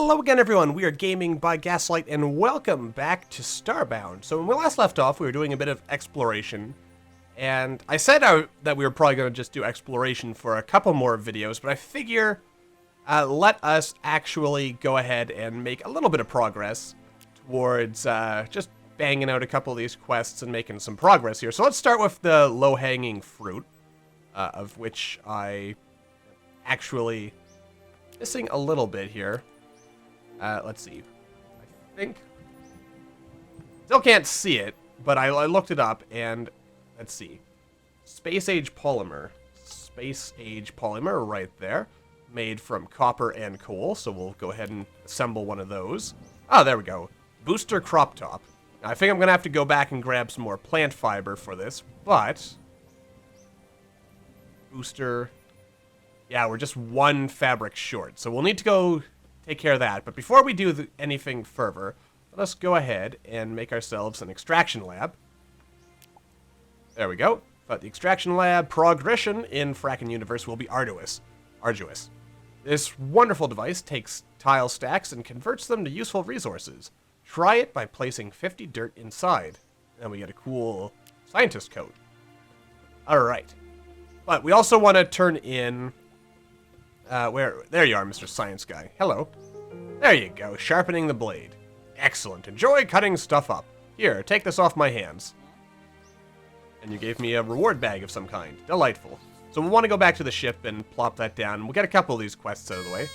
Hello again, everyone. We are Gaming by Gaslight, and welcome back to Starbound. So when we last left off, we were doing a bit of exploration, and I said that we were probably going to just do exploration for a couple more videos, but I figure let us actually go ahead and make a little bit of progress towards just banging out a couple of these quests and making some progress here. So let's start with the low-hanging fruit, of which I actually missing a little bit here. Let's see. I think... Still can't see it, but I looked it up, and let's see. Space-age polymer. Space-age polymer right there. Made from copper and coal, so we'll go ahead and assemble one of those. Oh, there we go. Booster crop top. Now, I think I'm going to have to go back and grab some more plant fiber for this, but... Booster... Yeah, we're just one fabric short, so we'll need to go take care of that. But before we do anything further, let us go ahead and make ourselves an extraction lab. There we go. But the extraction lab progression in Frackin Univserse will be arduous. This wonderful device takes tile stacks and converts them to useful resources. Try it by placing 50 dirt inside. And we get a cool scientist coat. Alright. But we also want to turn in... there you are, Mr. Science Guy. Hello. There you go, sharpening the blade. Excellent. Enjoy cutting stuff up. Here, take this off my hands. And you gave me a reward bag of some kind. Delightful. So we'll want to go back to the ship and plop that down. We'll get a couple of these quests out of the way.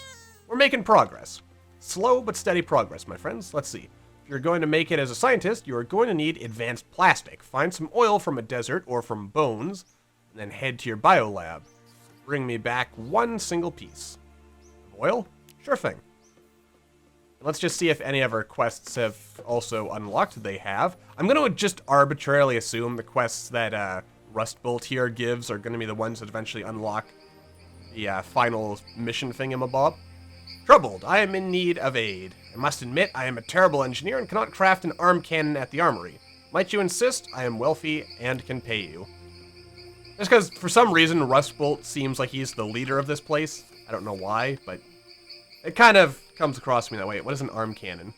We're making progress. Slow but steady progress, my friends. Let's see. If you're going to make it as a scientist, you are going to need advanced plastic. Find some oil from a desert or from bones, and then head to your biolab. Bring me back one single piece. Of oil? Sure thing. Let's just see if any of our quests have also unlocked. They have. I'm going to just arbitrarily assume the quests that Rust Bolt here gives are going to be the ones that eventually unlock the final mission thingamabob. Troubled. I am in need of aid. I must admit, I am a terrible engineer and cannot craft an arm cannon at the armory. Might you insist? I am wealthy and can pay you. Just because, for some reason, Rust Bolt seems like he's the leader of this place. I don't know why, but it kind of comes across to me that way. What is an arm cannon?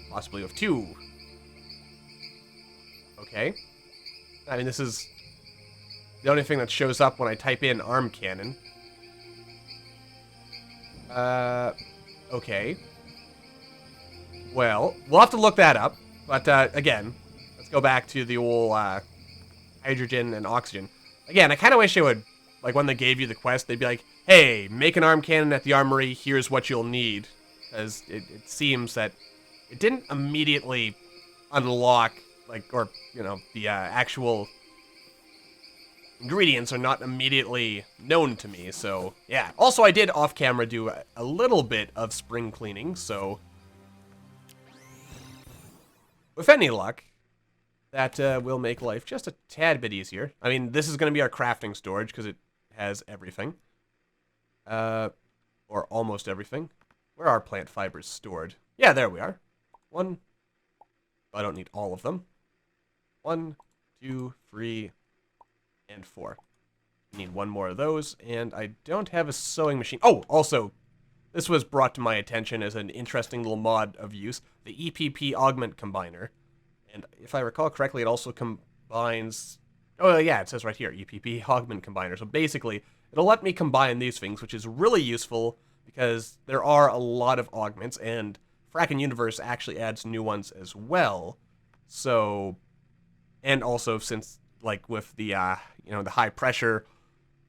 Possibly with two. Okay. I mean, this is the only thing that shows up when I type in arm cannon. Okay. Well, we'll have to look that up. But, again... go back to the old hydrogen and oxygen. Again, I kind of wish they would, like when they gave you the quest, they'd be like, hey, make an arm cannon at the armory, here's what you'll need. Because it seems that it didn't immediately unlock, like, or, you know, the actual ingredients are not immediately known to me, so, yeah. Also, I did off-camera do a little bit of spring cleaning, so with any luck, that will make life just a tad bit easier. I mean, this is going to be our crafting storage because it has everything. Or almost everything. Where are plant fibers stored? Yeah, there we are. One. I don't need all of them. 1, 2, 3, and 4. Need one more of those, and I don't have a sewing machine. Oh, also, this was brought to my attention as an interesting little mod of use. The EPP Augment Combiner. And if I recall correctly, it also combines... Oh, yeah, it says right here, EPP Augment Combiner. So basically, it'll let me combine these things, which is really useful because there are a lot of augments, and Frackin Univserse actually adds new ones as well. So, and also since, like, with the, you know, the high-pressure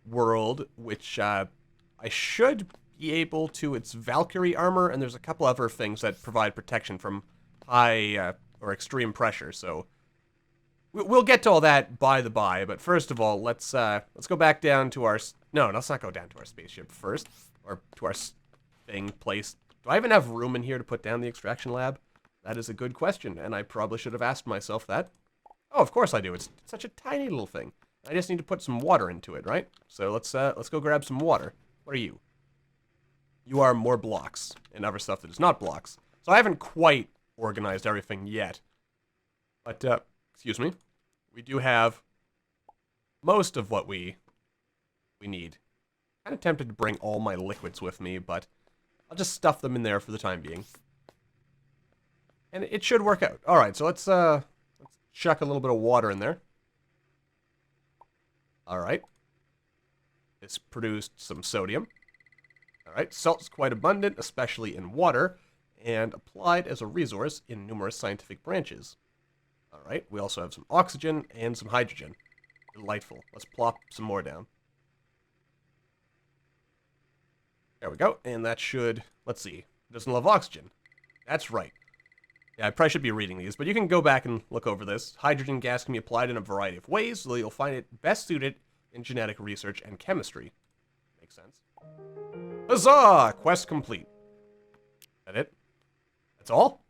world, which I should be able to... It's Valkyrie armor, and there's a couple other things that provide protection from high... or extreme pressure, so we'll get to all that by the by, but first of all, let's go back down to our... No, let's not go down to our spaceship first, or to our place. Do I even have room in here to put down the extraction lab? That is a good question, and I probably should have asked myself that. Oh, of course I do. It's such a tiny little thing. I just need to put some water into it, right? So let's go grab some water. What are you? You are more blocks, and other stuff that is not blocks. So I haven't quite organized everything yet. But, excuse me, we do have most of what we need. Kind of tempted to bring all my liquids with me, but I'll just stuff them in there for the time being. And it should work out. Alright, so let's chuck a little bit of water in there. Alright. This produced some sodium. Alright, salt's quite abundant, especially in water, and applied as a resource in numerous scientific branches. Alright, we also have some oxygen and some hydrogen. Delightful. Let's plop some more down. There we go, and that should, let's see, it doesn't love oxygen. That's right. Yeah, I probably should be reading these, but you can go back and look over this. Hydrogen gas can be applied in a variety of ways, so you'll find it best suited in genetic research and chemistry. Makes sense. Huzzah! Quest complete. Is that it? That's all?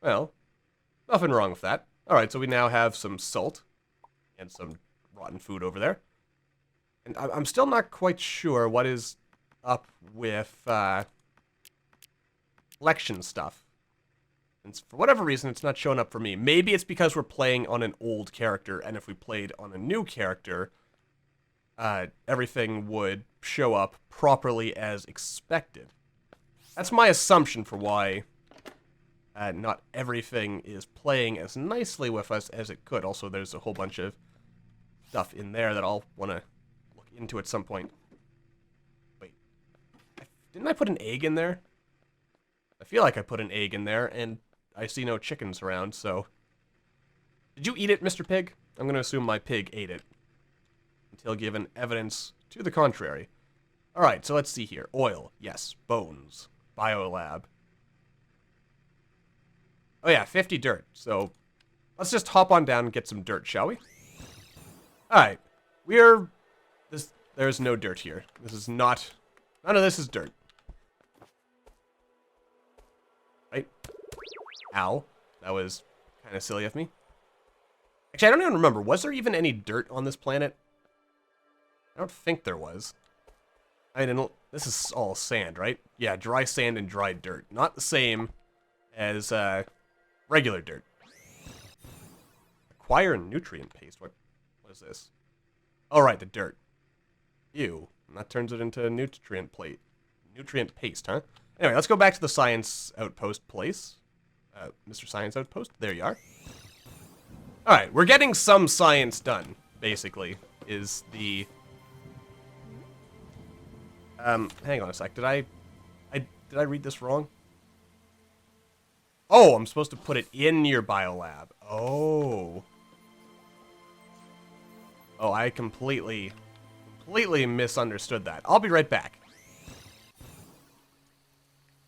Well, nothing wrong with that. Alright, so we now have some salt and some rotten food over there. And I'm still not quite sure what is up with collection stuff. And for whatever reason, it's not showing up for me. Maybe it's because we're playing on an old character, and if we played on a new character, everything would show up properly as expected. That's my assumption for why not everything is playing as nicely with us as it could. Also, there's a whole bunch of stuff in there that I'll want to look into at some point. Wait, didn't I put an egg in there? I feel like I put an egg in there, and I see no chickens around, so... Did you eat it, Mr. Pig? I'm going to assume my pig ate it. Until given evidence to the contrary. Alright, so let's see here. Oil, yes. Bones. Biolab. Oh yeah, 50 dirt. So, let's just hop on down and get some dirt, shall we? Alright. There's no dirt here. This is not... None of this is dirt. Right? Ow. That was kind of silly of me. Actually, I don't even remember. Was there even any dirt on this planet? I don't think there was. I mean, this is all sand, right? Yeah, dry sand and dry dirt. Not the same as regular dirt. Acquire nutrient paste. What is this? Oh, right, the dirt. Ew. And that turns it into nutrient paste, huh? Anyway, let's go back to the Science Outpost place. Mr. Science Outpost, there you are. Alright, we're getting some science done, basically, is the... hang on a sec, did I read this wrong? Oh, I'm supposed to put it in your biolab. Oh. Oh, I completely misunderstood that. I'll be right back.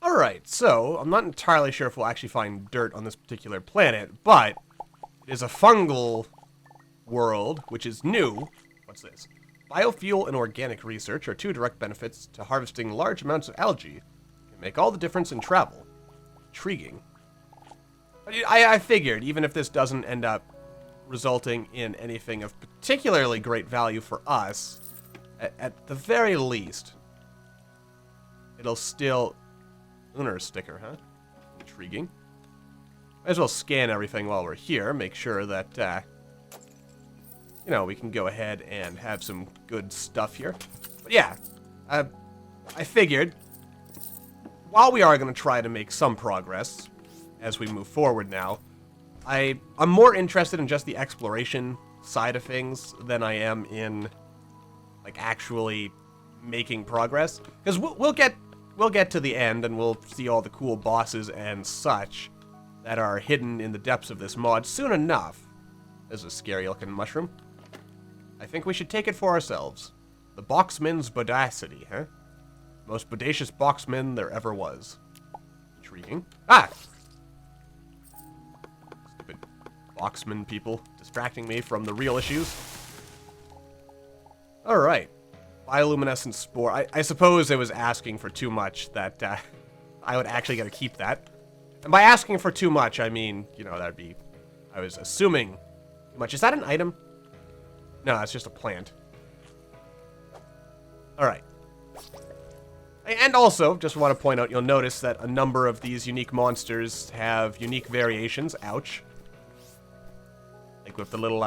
Alright, so, I'm not entirely sure if we'll actually find dirt on this particular planet, but it is a fungal world, which is new. What's this? Biofuel and organic research are two direct benefits to harvesting large amounts of algae. Can make all the difference in travel. Intriguing. I figured, even if this doesn't end up resulting in anything of particularly great value for us, at the very least, it'll still... Lunar sticker, huh? Intriguing. Might as well scan everything while we're here, make sure that, you know, we can go ahead and have some good stuff here. But yeah, I figured, while we are going to try to make some progress as we move forward now, I'm more interested in just the exploration side of things than I am in, like, actually making progress. Because we'll get to the end and we'll see all the cool bosses and such that are hidden in the depths of this mod soon enough. There's a scary looking mushroom. I think we should take it for ourselves. The Boxman's bodacity, huh? Most bodacious boxman there ever was. Intriguing. Ah! Stupid boxman people distracting me from the real issues. Alright. Bioluminescent spore. I suppose it was asking for too much that I would actually get to keep that. And by asking for too much, I mean, you know, that'd be... I was assuming too much. Is that an item? No, it's just a plant. Alright. And also, just want to point out, you'll notice that a number of these unique monsters have unique variations. Ouch. Like with the little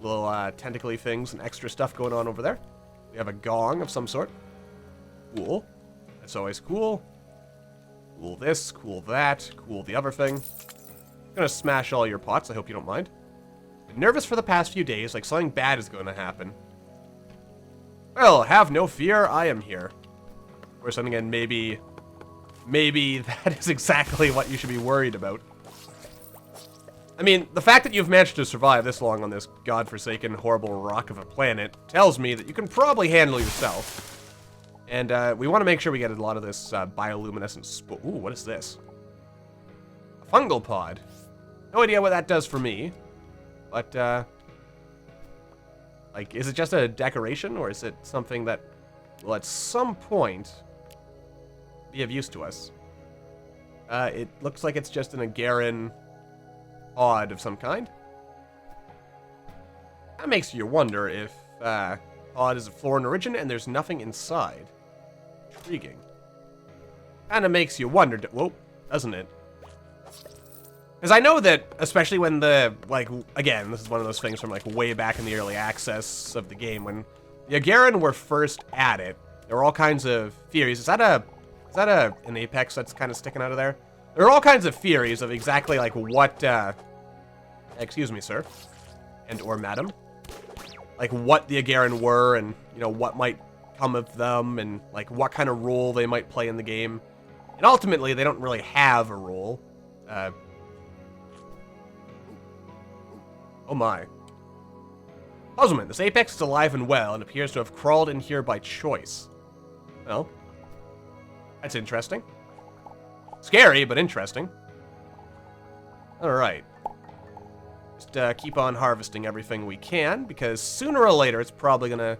little tentacly things and extra stuff going on over there. We have a gong of some sort. Cool. That's always cool. Cool this, cool that, cool the other thing. I'm gonna smash all your pots, I hope you don't mind. Been nervous for the past few days, like something bad is going to happen. Well, have no fear, I am here. Of course, then again, maybe that is exactly what you should be worried about. I mean, the fact that you've managed to survive this long on this godforsaken, horrible rock of a planet tells me that you can probably handle yourself. And we want to make sure we get a lot of this bioluminescent ooh, what is this? A fungal pod. No idea what that does for me. But, like, is it just a decoration, or is it something that will at some point be of use to us? It looks like it's just an Agaran pod of some kind. That makes you wonder if pod is a foreign origin and there's nothing inside. Intriguing. Kinda makes you wonder, whoa, doesn't it? Because I know that, especially when like, again, this is one of those things from, like, way back in the early access of the game, when the Agaran were first at it, there were all kinds of theories. Is that an apex that's kind of sticking out of there? There are all kinds of theories of exactly, like, what, excuse me, sir, and or madam, like, what the Agaran were, and, you know, what might come of them, and, like, what kind of role they might play in the game. And ultimately, they don't really have a role. Oh my. Puzzlement, this apex is alive and well, and appears to have crawled in here by choice. Well, that's interesting. Scary, but interesting. Alright. Just keep on harvesting everything we can, because sooner or later it's probably gonna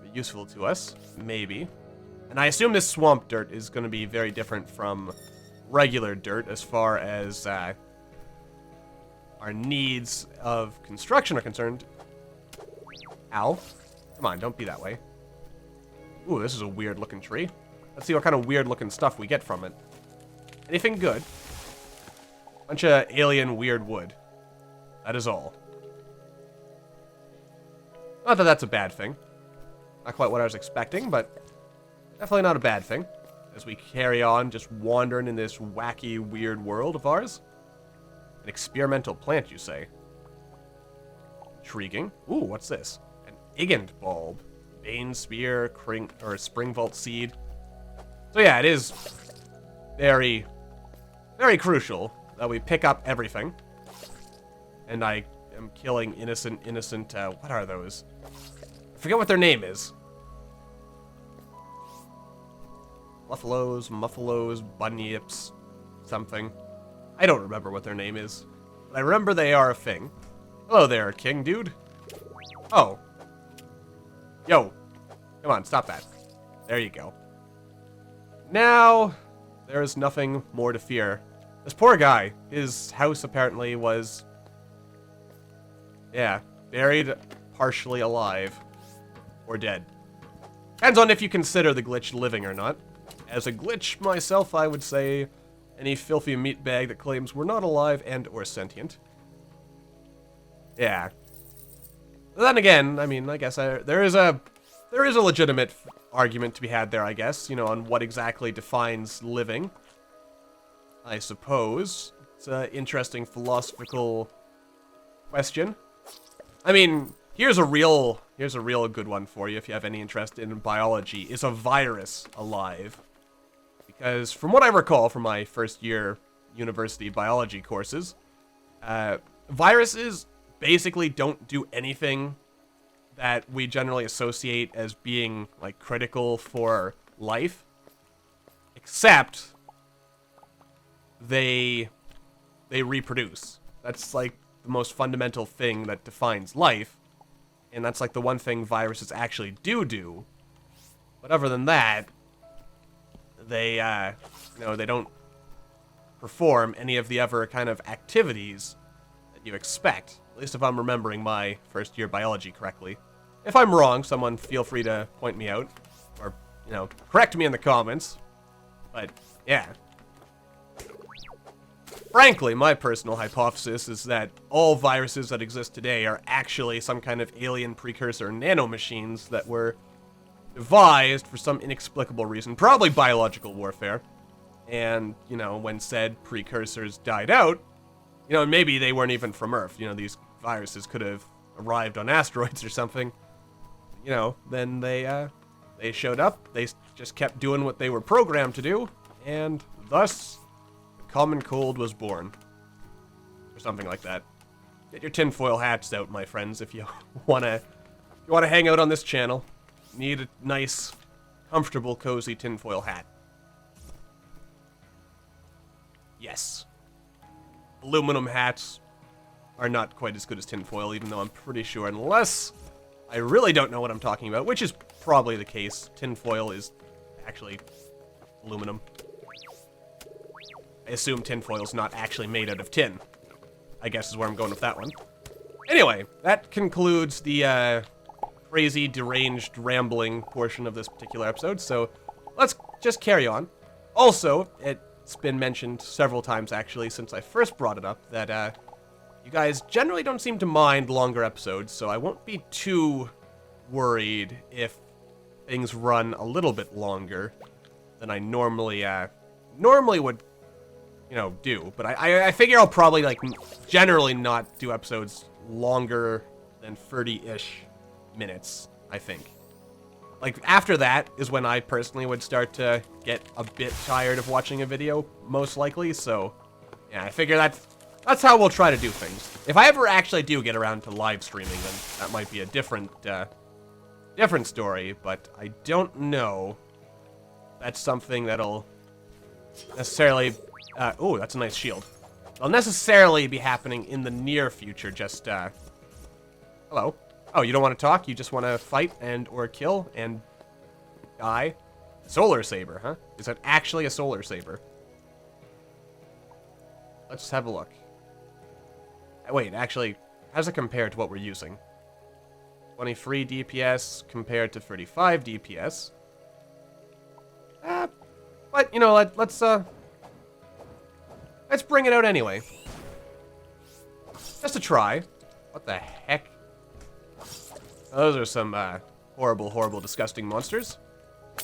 be useful to us. Maybe. And I assume this swamp dirt is gonna be very different from regular dirt as far as our needs of construction are concerned. Ow. Come on, don't be that way. Ooh, this is a weird looking tree. Let's see what kind of weird looking stuff we get from it. Anything good? Bunch of alien weird wood. That is all. Not that that's a bad thing. Not quite what I was expecting, but definitely not a bad thing. As we carry on just wandering in this wacky, weird world of ours. An experimental plant, you say? Intriguing. Ooh, what's this? An Igant bulb. Bane spear, or springvault seed. So yeah, it is very, very crucial that we pick up everything. And I am killing innocent, what are those? I forget what their name is. Muffalos, bunyips, something. I don't remember what their name is. But I remember they are a thing. Hello there, king dude. Oh. Yo. Come on, stop that. There you go. Now, there is nothing more to fear. This poor guy, his house apparently was, yeah, buried partially alive. Or dead. Depends on if you consider the glitch living or not. As a glitch myself, I would say any filthy meatbag that claims we're not alive and or sentient. Yeah. But then again, I mean, I guess there is a legitimate argument to be had there, I guess, you know, on what exactly defines living. I suppose. It's an interesting philosophical question. I mean, here's a real good one for you if you have any interest in biology. Is a virus alive? Because from what I recall from my first year university biology courses, viruses basically don't do anything that we generally associate as being, like, critical for life, except they reproduce. That's, like, the most fundamental thing that defines life, and that's, like, the one thing viruses actually do. But other than that, they, you know, they don't perform any of the other kind of activities that you expect. At least if I'm remembering my first year biology correctly. If I'm wrong, someone feel free to point me out, or, you know, correct me in the comments. But, yeah. Frankly, my personal hypothesis is that all viruses that exist today are actually some kind of alien precursor nanomachines that were devised for some inexplicable reason, probably biological warfare. And, you know, when said precursors died out, you know, maybe they weren't even from Earth. You know, these viruses could have arrived on asteroids or something. You know, then they showed up, they just kept doing what they were programmed to do, and thus, the common cold was born. Or something like that. Get your tinfoil hats out, my friends, if you wanna hang out on this channel. Need a nice, comfortable, cozy tinfoil hat. Yes. Aluminum hats are not quite as good as tinfoil, even though I'm pretty sure, unless I really don't know what I'm talking about, which is probably the case, tinfoil is actually aluminum. I assume tinfoil's not actually made out of tin, I guess is where I'm going with that one. Anyway, that concludes the crazy, deranged, rambling portion of this particular episode, so let's just carry on. Also, it's been mentioned several times, actually, since I first brought it up, that you guys generally don't seem to mind longer episodes, so I won't be too worried if things run a little bit longer than I normally would, you know, do. But I figure I'll probably, like, generally not do episodes longer than 30-ish minutes, I think. Like, after that is when I personally would start to get a bit tired of watching a video, most likely, so yeah, I figure that's how we'll try to do things. If I ever actually do get around to live streaming, then that might be a different story, but I don't know. That's something that'll necessarily, oh, that's a nice shield. It'll necessarily be happening in the near future, just, hello. Oh, you don't want to talk? You just want to fight or kill and die? Solar saber, huh? Is that actually a solar saber? Let's have a look. Wait, actually, how does it compare to what we're using? 23 DPS compared to 35 DPS. But, you know, let's bring it out anyway. Just to try. What the heck? Those are some horrible, horrible, disgusting monsters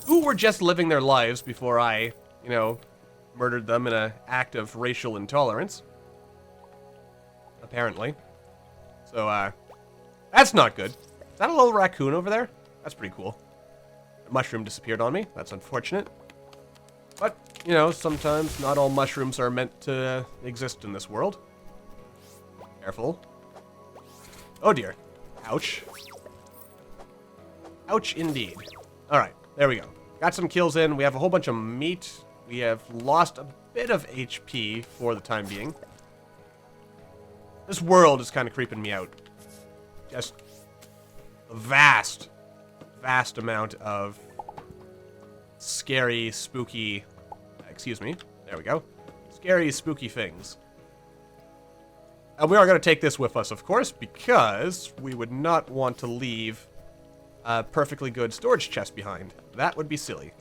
who were just living their lives before I, you know, murdered them in an act of racial intolerance. Apparently. So, that's not good. Is that a little raccoon over there? That's pretty cool. The mushroom disappeared on me. That's unfortunate. But, you know, sometimes not all mushrooms are meant to exist in this world. Careful. Oh dear. Ouch. Ouch indeed. Alright, there we go. Got some kills in. We have a whole bunch of meat. We have lost a bit of HP for the time being. This world is kind of creeping me out. Just a vast, vast amount of scary, spooky... Excuse me. There we go. Scary, spooky things. And we are going to take this with us, of course, because we would not want to leave a perfectly good storage chest behind. That would be silly.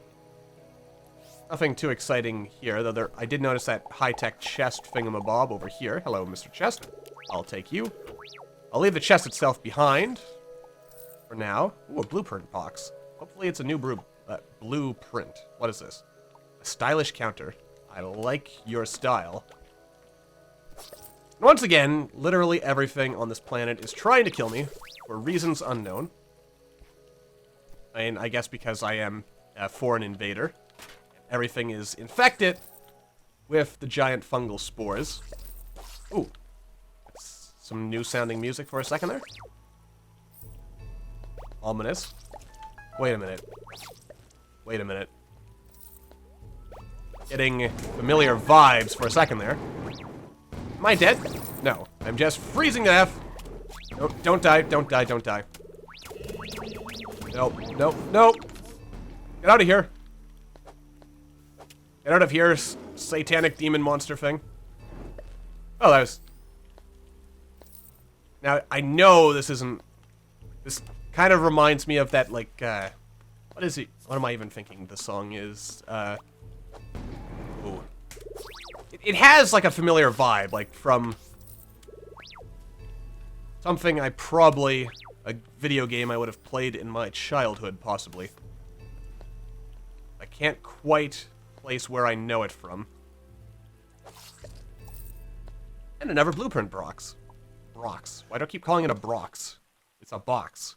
Nothing too exciting here, though I did notice that high-tech chest thingamabob over here. Hello, Mr. Chest. I'll take you. I'll leave the chest itself behind for now. Ooh, a blueprint box. Hopefully it's a new blueprint. What is this? A stylish counter. I like your style. Once again, literally everything on this planet is trying to kill me for reasons unknown. I guess because I am a foreign invader. Everything is infected with the giant fungal spores. Ooh. Some new sounding music for a second there. Ominous. Wait a minute. Wait a minute. Getting familiar vibes for a second there. Am I dead? No. I'm just freezing to death. No, don't die, don't die, don't die. Nope, nope, nope. Get out of here. Get out of here, satanic demon monster thing. Oh, that was... Now, I know this isn't... This kind of reminds me of that, like, what is it? What am I even thinking the song is? Ooh. It has, like, a familiar vibe, like, from something I probably... a video game I would have played in my childhood, possibly. I can't quite place where I know it from. And another blueprint box. Brox. Why do I keep calling it a Brox? It's a box.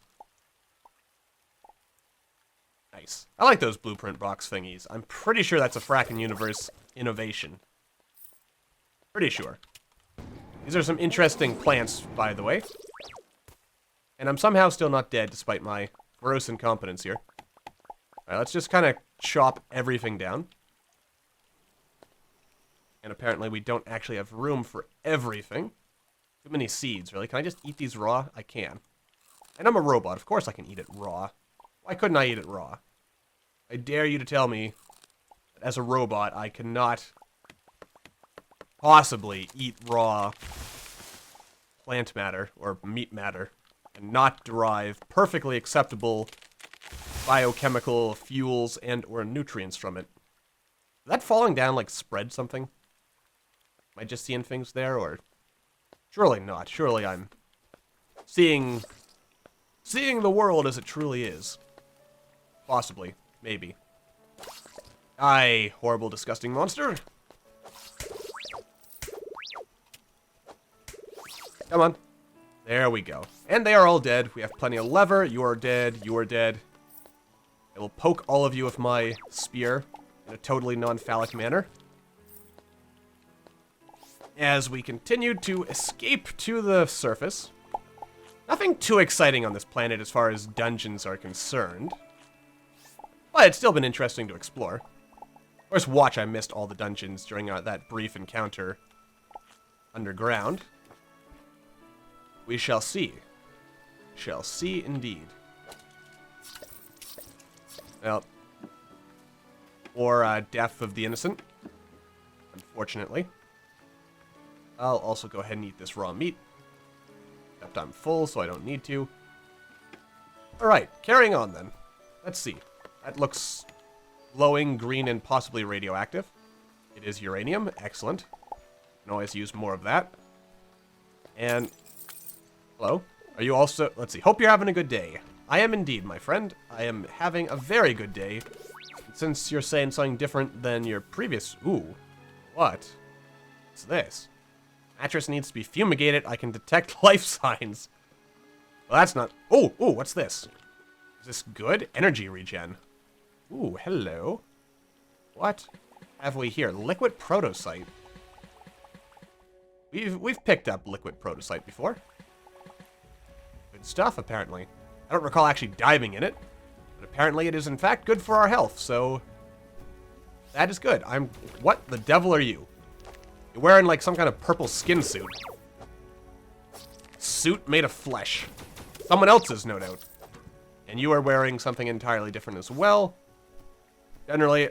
Nice. I like those blueprint box thingies. I'm pretty sure that's a Frackin Universe innovation. Pretty sure. These are some interesting plants, by the way. And I'm somehow still not dead, despite my gross incompetence here. Alright, let's just kind of chop everything down. And apparently we don't actually have room for everything. Too many seeds, really. Can I just eat these raw? I can. And I'm a robot. Of course I can eat it raw. Why couldn't I eat it raw? I dare you to tell me that as a robot I cannot possibly eat raw plant matter or meat matter and not derive perfectly acceptable biochemical fuels and or nutrients from it. Is that falling down like spread something? Am I just seeing things there, or... Surely not. Surely I'm seeing the world as it truly is. Possibly. Maybe. Aye, horrible, disgusting monster. Come on. There we go. And they are all dead. We have plenty of lever. You are dead. You are dead. I will poke all of you with my spear in a totally non-phallic manner. As we continue to escape to the surface. Nothing too exciting on this planet as far as dungeons are concerned. But it's still been interesting to explore. Of course, watch, I missed all the dungeons during that brief encounter underground. We shall see. Shall see indeed. Well, or death of the innocent, unfortunately. I'll also go ahead and eat this raw meat. Except I'm full, so I don't need to. Alright, carrying on then. Let's see. That looks glowing, green, and possibly radioactive. It is uranium. Excellent. Can always use more of that. And... hello? Are you also... let's see. Hope you're having a good day. I am indeed, my friend. I am having a very good day. Since you're saying something different than your previous... Ooh. What? What's this? Mattress needs to be fumigated. I can detect life signs. Well, that's not... Oh, ooh, what's this? Is this good? Energy regen. Ooh, hello. What have we here? Liquid protocyte. We've picked up liquid protocyte before. Good stuff, apparently. I don't recall actually diving in it, but apparently it is in fact good for our health, so... that is good. What the devil are you? You're wearing like some kind of purple skin suit. Suit made of flesh. Someone else's, no doubt. And you are wearing something entirely different as well. Generally,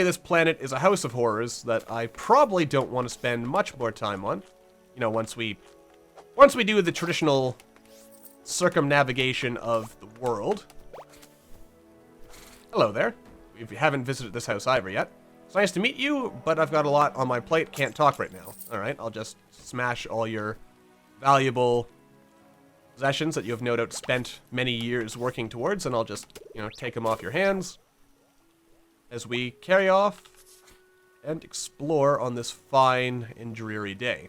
this planet is a house of horrors that I probably don't want to spend much more time on. You know, once we do the traditional circumnavigation of the world. Hello there. We haven't visited this house either yet. It's nice to meet you, but I've got a lot on my plate. Can't talk right now. Alright, I'll just smash all your valuable possessions that you have no doubt spent many years working towards, and I'll just, you know, take them off your hands as we carry off and explore on this fine and dreary day.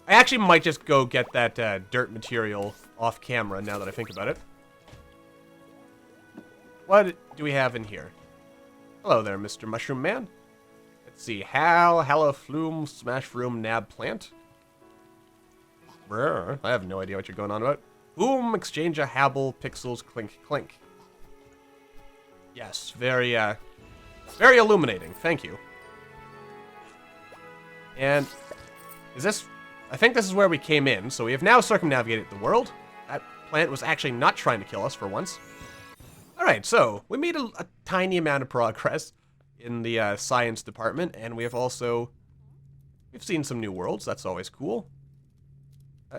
I actually might just go get that dirt material off camera now that I think about it. What do we have in here? Hello there, Mr. Mushroom Man. Let's see. Haloflume, Smashroom, Nab Plant. Brr, I have no idea what you're going on about. Boom, Exchange a Habble, Pixels, Clink, Clink. Yes, very illuminating. Thank you. And is this... I think this is where we came in, so we have now circumnavigated the world. That plant was actually not trying to kill us for once. Alright, so we made a tiny amount of progress in the science department, and we have also... we've seen some new worlds, that's always cool.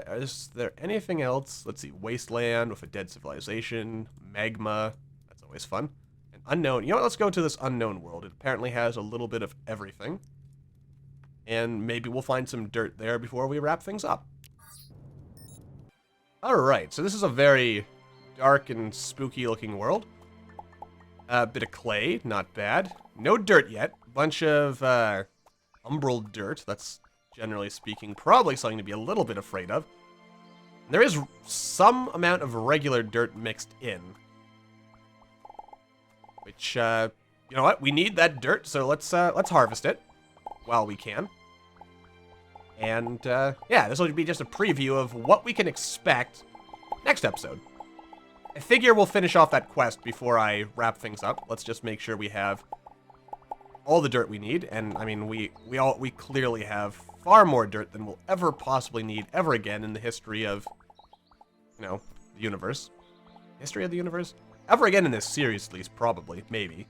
Is there anything else? Let's see, Wasteland with a dead civilization, Magma, that's always fun. An unknown, you know what, let's go to this unknown world. It apparently has a little bit of everything. and maybe we'll find some dirt there before we wrap things up. Alright, so this is a very dark and spooky looking world. A bit of clay, not bad. No dirt yet. Bunch of umbral dirt, that's generally speaking probably something to be a little bit afraid of. There is some amount of regular dirt mixed in. Which, you know what? We need that dirt, so let's harvest it while we can. And, yeah, this will be just a preview of what we can expect next episode. I figure we'll finish off that quest before I wrap things up. Let's just make sure we have all the dirt we need. And, I mean, we clearly have far more dirt than we'll ever possibly need ever again in the history of, you know, the universe. History of the universe? Ever again in this series, at least, probably. Maybe.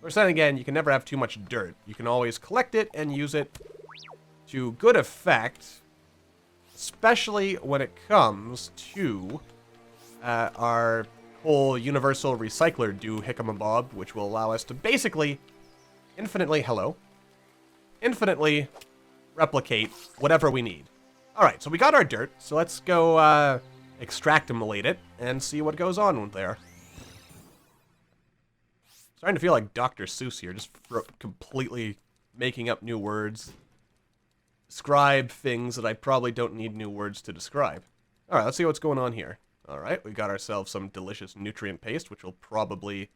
Or then again, you can never have too much dirt. You can always collect it and use it to good effect, especially when it comes to our whole universal recycler do-hickamabob, which will allow us to basically infinitely replicate whatever we need. Alright, so we got our dirt, so let's go extractimulate it and see what goes on with there. Starting to feel like Dr. Seuss here, just completely making up new words. Describe things that I probably don't need new words to describe. Alright, let's see what's going on here. Alright, we got ourselves some delicious nutrient paste, which will probably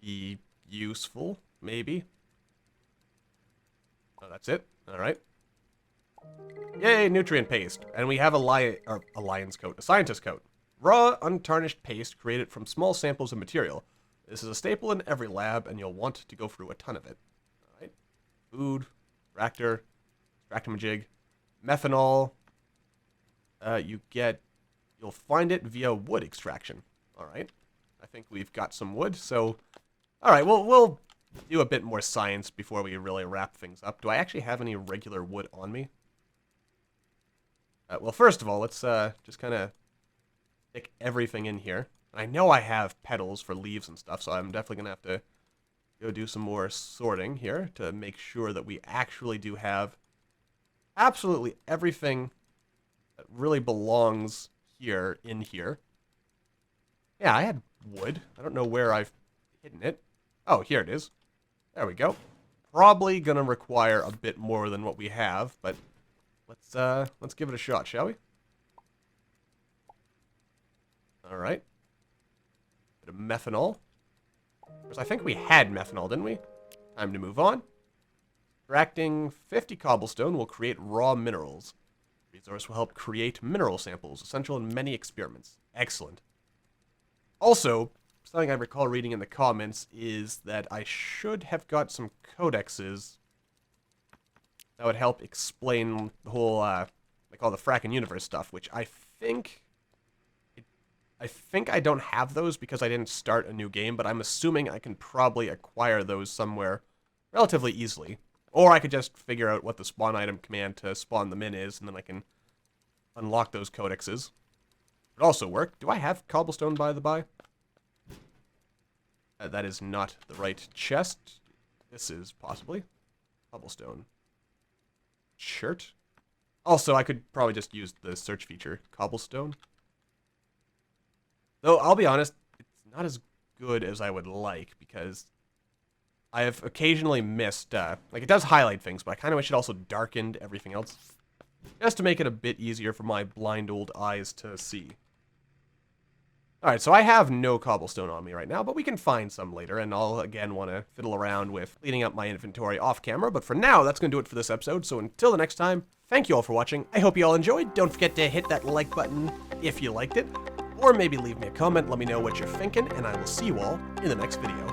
be useful, maybe. Oh, that's it? Alright. Yay, nutrient paste. And we have a lion's coat, a scientist coat. Raw, untarnished paste created from small samples of material. This is a staple in every lab, and you'll want to go through a ton of it. Alright. Food, reactor, extractamajig, methanol. You'll find it via wood extraction. Alright. I think we've got some wood, so... Alright, we'll do a bit more science before we really wrap things up. Do I actually have any regular wood on me? Well, first of all, let's just kind of stick everything in here. I know I have petals for leaves and stuff, so I'm definitely going to have to go do some more sorting here to make sure that we actually do have absolutely everything that really belongs here in here. Yeah, I had wood. I don't know where I've hidden it. Oh, here it is. There we go. Probably going to require a bit more than what we have, but let's give it a shot, shall we? All right. Bit of methanol. Because I think we had methanol, didn't we? Time to move on. Extracting 50 cobblestone will create raw minerals. Resource will help create mineral samples, essential in many experiments. Excellent. Also, something I recall reading in the comments is that I should have got some codexes that would help explain the whole, like all the Frackin Univserse stuff, which I think I don't have those because I didn't start a new game, but I'm assuming I can probably acquire those somewhere relatively easily. Or I could just figure out what the spawn item command to spawn them in is, and then I can unlock those codexes. It would also work. Do I have cobblestone, by the by? That is not the right chest. This is possibly cobblestone. Shirt. Also, I could probably just use the search feature. Cobblestone. Though, I'll be honest, it's not as good as I would like, because I have occasionally missed, like, it does highlight things, but I kind of wish it also darkened everything else, just to make it a bit easier for my blind old eyes to see. Alright, so I have no cobblestone on me right now, but we can find some later, and I'll, again, want to fiddle around with cleaning up my inventory off-camera, but for now, that's going to do it for this episode, so until the next time, thank you all for watching. I hope you all enjoyed. Don't forget to hit that like button if you liked it, or maybe leave me a comment, let me know what you're thinking, and I will see you all in the next video.